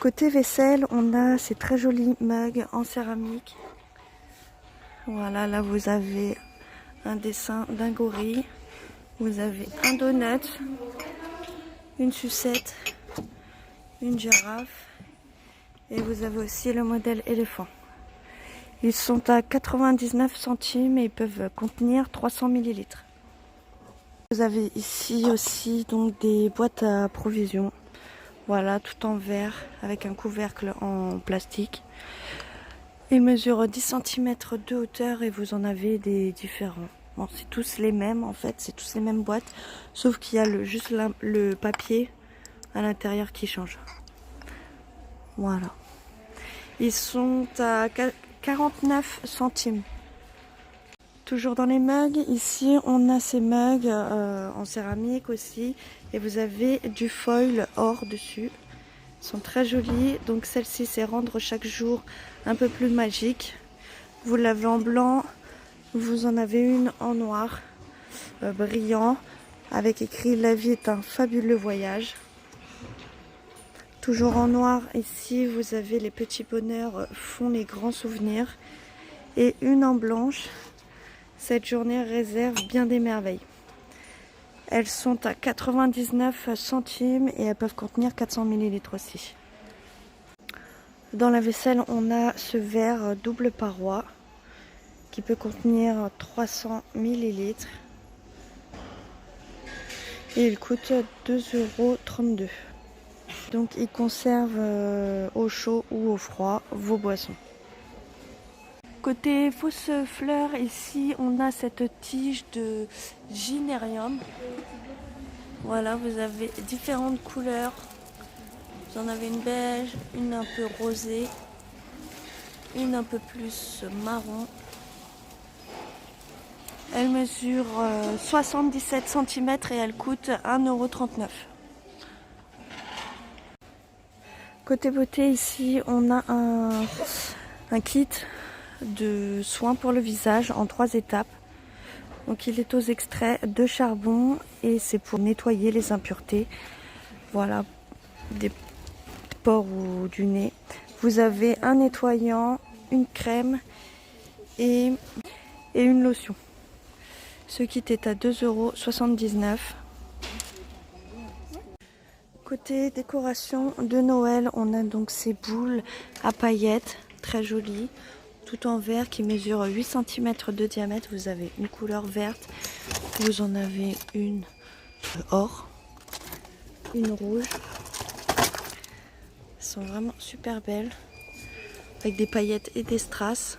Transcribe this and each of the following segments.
Côté vaisselle, on a ces très jolis mugs en céramique. Voilà, là vous avez un dessin d'un gorille. Vous avez un donut, une sucette, une girafe et vous avez aussi le modèle éléphant. Ils sont à 99 centimes et ils peuvent contenir 300 ml. Vous avez ici aussi donc des boîtes à provisions. Voilà, tout en verre avec un couvercle en plastique. Ils mesurent 10 cm de hauteur et vous en avez des différents. Bon, c'est tous les mêmes en fait, c'est tous les mêmes boîtes, sauf qu'il y a juste le papier à l'intérieur qui change. Voilà. Ils sont à 49 centimes. Toujours dans les mugs, ici on a ces mugs en céramique aussi. Et vous avez du foil or dessus. Ils sont très jolis. Donc celle-ci c'est rendre chaque jour un peu plus magique. Vous l'avez en blanc. Vous en avez une en noir, brillant. Avec écrit la vie est un fabuleux voyage. Toujours en noir, ici vous avez les petits bonheurs font les grands souvenirs. Et une en blanche. Cette journée réserve bien des merveilles. Elles sont à 99 centimes et elles peuvent contenir 400 ml aussi. Dans la vaisselle, on a ce verre double paroi qui peut contenir 300 ml. Et il coûte 2,32 €. Donc il conserve au chaud ou au froid vos boissons. Côté fausses fleurs, ici on a cette tige de gynérium. Voilà, vous avez différentes couleurs. Vous en avez une beige, une un peu rosée, une un peu plus marron. Elle mesure 77 cm et elle coûte 1,39 €. Côté beauté, ici on a un kit de soins pour le visage en 3 étapes. Donc il est aux extraits de charbon et c'est pour nettoyer les impuretés. Voilà, des pores ou du nez. Vous avez un nettoyant, une crème et une lotion. Ce kit est à 2,79 €. Côté décoration de Noël, on a donc ces boules à paillettes très jolies. Tout en verre qui mesure 8 cm de diamètre. Vous avez une couleur verte, vous en avez une or, une rouge. Elles sont vraiment super belles avec des paillettes et des strass.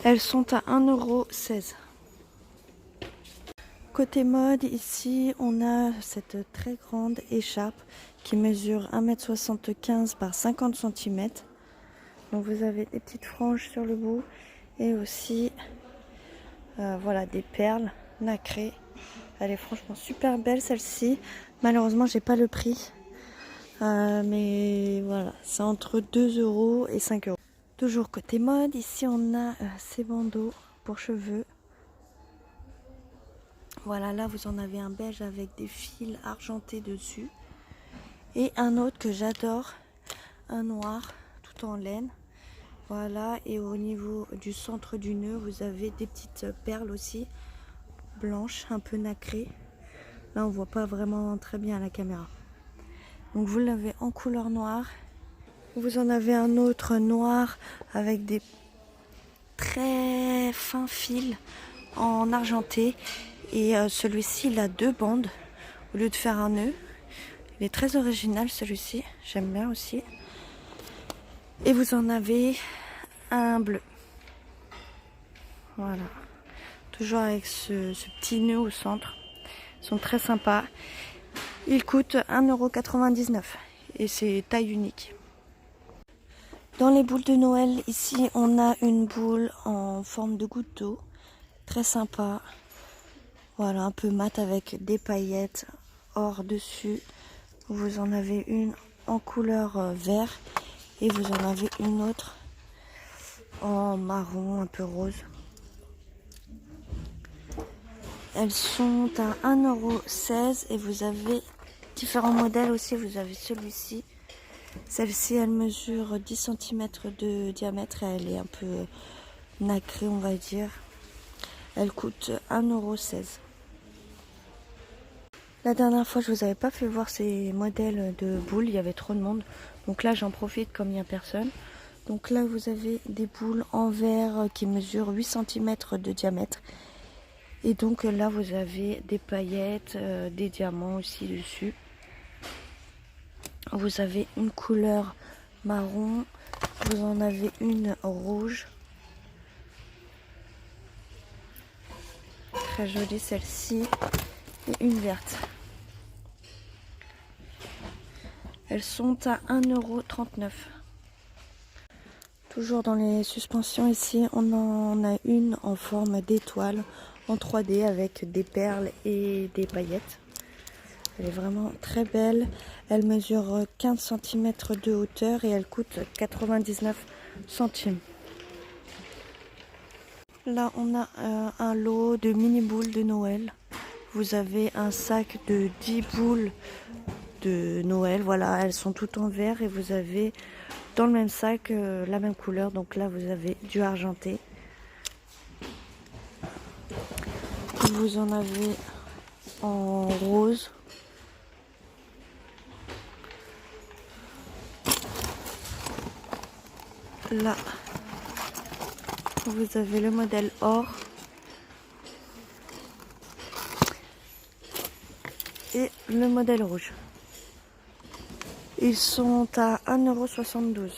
Elles sont à 1,16 €. Côté mode, ici on a cette très grande écharpe qui mesure 1,75 m par 50 cm. Donc vous avez des petites franges sur le bout et aussi voilà, des perles nacrées. Elle est franchement super belle celle-ci. Malheureusement j'ai pas le prix. Mais voilà, c'est entre 2 € et 5 €. Toujours côté mode, ici on a ces bandeaux pour cheveux. Voilà, là vous en avez un beige avec des fils argentés dessus. Et un autre que j'adore, un noir tout en laine. Voilà, et au niveau du centre du nœud, vous avez des petites perles aussi, blanches, un peu nacrées. Là, on voit pas vraiment très bien à la caméra. Donc vous l'avez en couleur noire. Vous en avez un autre noir avec des très fins fils en argenté. Et celui-ci, il a 2 bandes au lieu de faire un nœud. Il est très original celui-ci, j'aime bien aussi. Et vous en avez un bleu. Voilà. Toujours avec ce petit nœud au centre. Ils sont très sympas. Ils coûtent 1,99 € et c'est taille unique. Dans les boules de Noël, ici on a une boule en forme de goutte d'eau. Très sympa. Voilà, un peu mat avec des paillettes or dessus. Vous en avez une en couleur vert et vous en avez une autre en marron un peu rose. Elles sont à 1,16 € et vous avez différents modèles aussi. Vous avez celui-ci Celle-ci, elle mesure 10 cm de diamètre et elle est un peu nacrée, on va dire. Elle coûte 1,16 €. La dernière fois, je vous avais pas fait voir ces modèles de boules, il y avait trop de monde. Donc là, j'en profite comme il n'y a personne. Donc là, vous avez des boules en verre qui mesurent 8 cm de diamètre. Et donc là, vous avez des paillettes, des diamants aussi dessus. Vous avez une couleur marron, vous en avez une rouge. Très jolie celle-ci. Et une verte. Elles sont à 1,39 €. Toujours dans les suspensions ici, on en a une en forme d'étoile en 3D avec des perles et des paillettes. Elle est vraiment très belle. Elle mesure 15 cm de hauteur et elle coûte 99 centimes. Là, on a un lot de mini boules de Noël. Vous avez un sac de 10 boules de Noël. Voilà, elles sont toutes en vert et vous avez dans le même sac la même couleur. Donc là, vous avez du argenté. Vous en avez en rose. Là, vous avez le modèle or. Et le modèle rouge. Ils sont à 1,72 €.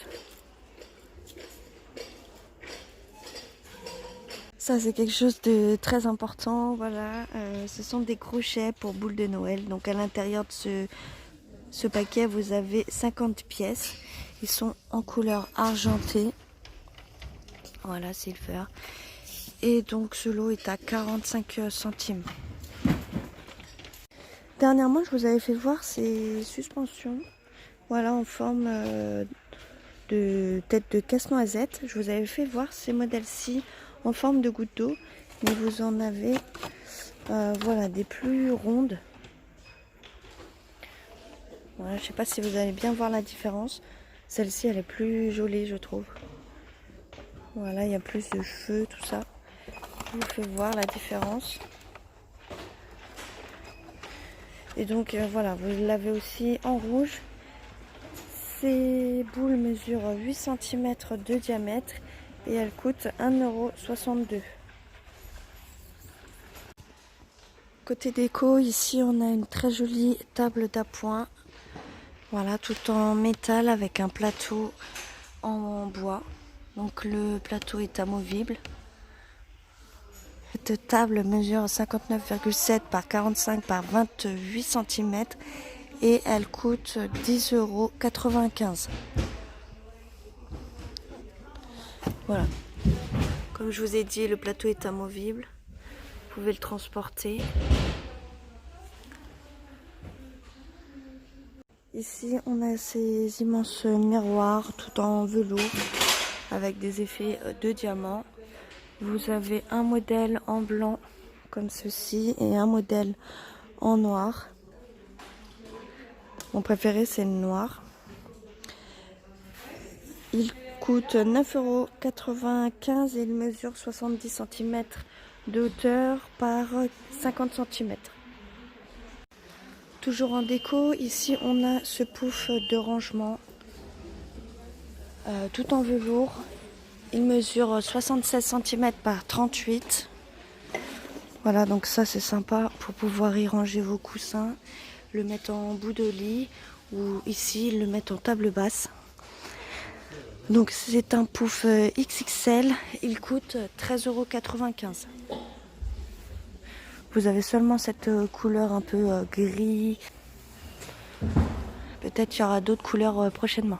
Ça, c'est quelque chose de très important. Voilà, ce sont des crochets pour boules de Noël. Donc à l'intérieur de ce paquet, vous avez 50 pièces. Ils sont en couleur argentée. Voilà, silver. Et donc ce lot est à 45 centimes. Dernièrement, je vous avais fait voir ces suspensions. Voilà, en forme de tête de casse-noisette. Je vous avais fait voir ces modèles-ci en forme de goutte d'eau. Mais vous en avez voilà, des plus rondes. Voilà, je ne sais pas si vous allez bien voir la différence. Celle-ci, elle est plus jolie, je trouve. Voilà, il y a plus de cheveux, tout ça. Je vous fais voir la différence. Et donc, voilà, vous l'avez aussi en rouge. Ces boules mesurent 8 cm de diamètre et elles coûtent 1,62 €. Côté déco, ici, on a une très jolie table d'appoint. Voilà, tout en métal avec un plateau en bois. Donc le plateau est amovible. Cette table mesure 59,7 par 45 par 28 cm et elle coûte 10,95 €. Voilà. Comme je vous ai dit, le plateau est amovible. Vous pouvez le transporter. Ici, on a ces immenses miroirs tout en velours avec des effets de diamants. Vous avez un modèle en blanc comme ceci et un modèle en noir. Mon préféré, c'est le noir. Il coûte 9,95 € et il mesure 70 cm de hauteur par 50 cm. Toujours en déco, ici on a ce pouf de rangement tout en velours. Il mesure 76 cm par 38. Voilà, donc ça c'est sympa pour pouvoir y ranger vos coussins, le mettre en bout de lit ou ici le mettre en table basse. Donc c'est un pouf XXL, il coûte 13,95 €. Vous avez seulement cette couleur un peu gris. Peut-être qu'il y aura d'autres couleurs prochainement.